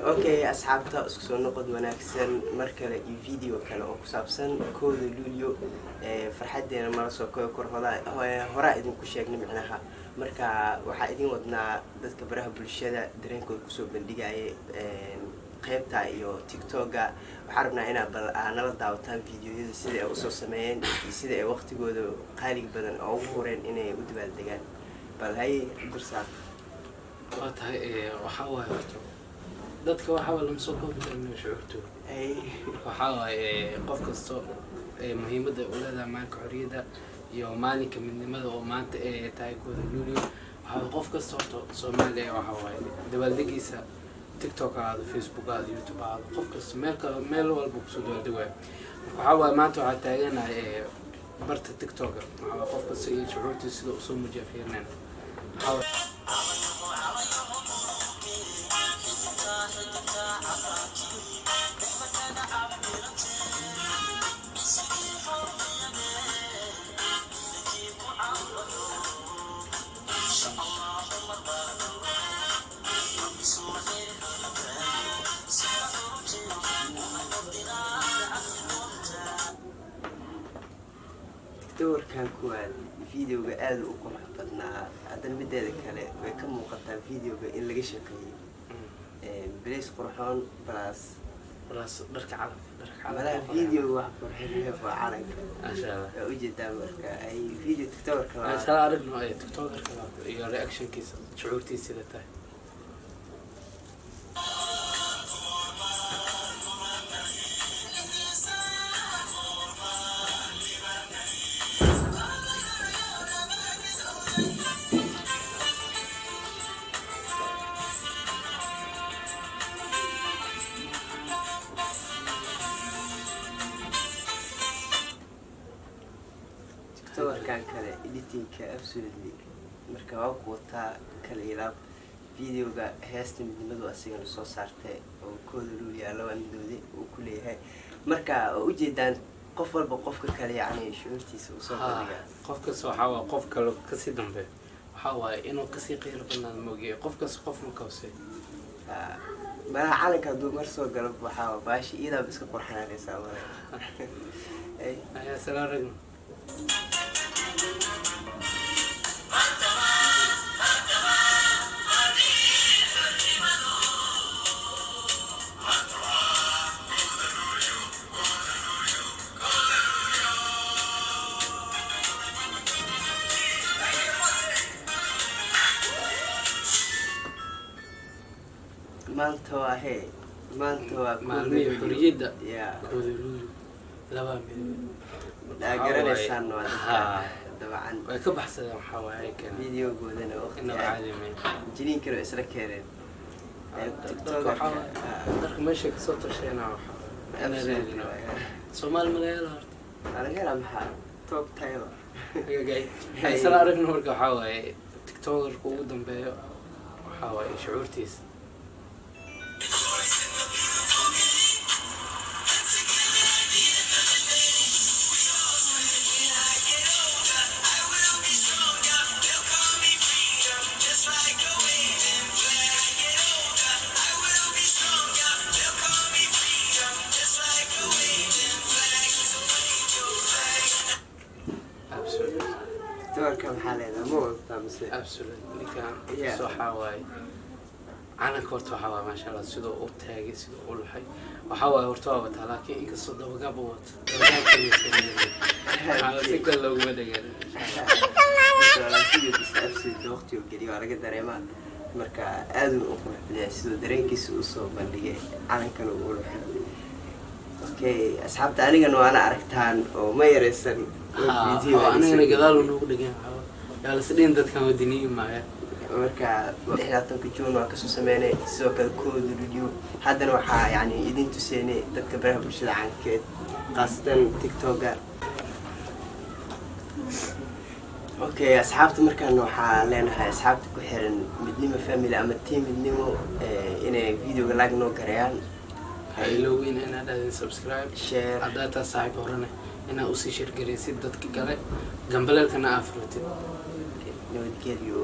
اوكي اصحابتا isku soo noqod wanaagsan mar kale iyo video kale oo ku saabsan kooda luulyo farxadeena mala soo kor hora idin ku sheegnay macnaha marka waxa idin wadnaa dadka baraha bulshada dareenkooda ku soo bandhigay qaybta iyo TikTok-ga waxa rabnaa inaan bal nala daawataan videoyada sida ay u soo sameeyeen sida ay waqtigooda qaaliga badan oo ugu horeen inay u dabaaldegaan bal hay dursaa waxa waaye dadka waxa la soo koobay shucuurtu waxa waaye qof kasto muhiimadda u leedahay maalinka xorriyadda iyo maalinka midnimada oo maanta ay tahay kooda luulyo waxa qof kasto Soomaaliya waxa waaye dabaaldegiisa TikTok aad Facebook aad YouTube aad qof kasto meel walba ku soo dabaaldegaa waxa waaye maanta waxa taaganahay barta TikTok waxa qof kasto iyo shucuurtiisa sida u soo muujiyo fiirnaan doorkan kuwaan videoga aad u qurux badnaa haddana mideeda kale way ka muuqataa videoga in laga shaqeeyay بليس قرحان بلاس درك عرب على فيديو قرحان وعرب ما شاء الله وجد دامك أي فيديو تكتور كلام ما شاء الله عرفنا أي تكتور كلام يا رياكشن كيس شعورتي سيدته كان كله editing absolutely marka waa ku wata kala ilaab videoga heesta midnimadu asiga soo saartay oo kooda luulyo laba midoode uu ku leeyahay marka u jeedaan qof walba qofka kale yaani shuurtiisa uu soo bandhiga qofka soo xawa qof kale ka sii dambe waxa waaye inuu ka sii qeyr banaan moogiyo qofka qof ma kawsay mara calanka dumar soo galab waxa baashi ida iska qurxanaysa wala ay salaam ragna maanta waa he maanta waa maalmihii xorriyadda kooda luulyo laba midab garanaysan waa dabcan way ka baxsadeen waxa waaye kan videogoodana waqti caadi ma jiniin kale isla keeneen TikTok darka meesha ka soo tasheena waxa ana leeyahay Soomaali magaalo horta ana gaar maxaa top tayo ay sala aragno marka waxa waaye TikTok ugu dambeeyo waxa waaye shucuurtiisa كم حالنا مو تمسي absolutely كان soo xawaay calanka horta waxa waa ma sha Allah sidoo uu taagay sidoo uu lahay waxa waa horta waa taa laakiin in kasoo dabagaba wato si kale loogu wadagan waqti uu geliyo laga dareemaa marka aad u qurxiyay sidoo dareenkiisa u soo bandhigay calankan uu lahay okay asxaabta anigana waana aragtaan oo ma yareysan video anigana gadaal uu ugu dhagan yaa la sideen dadkan wadiniin maaya marka 16 June waa ka soo sameeyay sidoo kale kooda luulyo haddana waxa yaani idin tuseenay dadka baraha bulshada caankeed qaasatan TikTok-ga okay asxaabta markaan waxa leenahay asxaabta ku xiran midnimo family ama team midnimo inay videoga like noo gareeyaan haylo in ana dadin subscribe share hadda saaxiib horane ina u sii share gareysid dadka kale gambalelkana afrotid nabadgelyo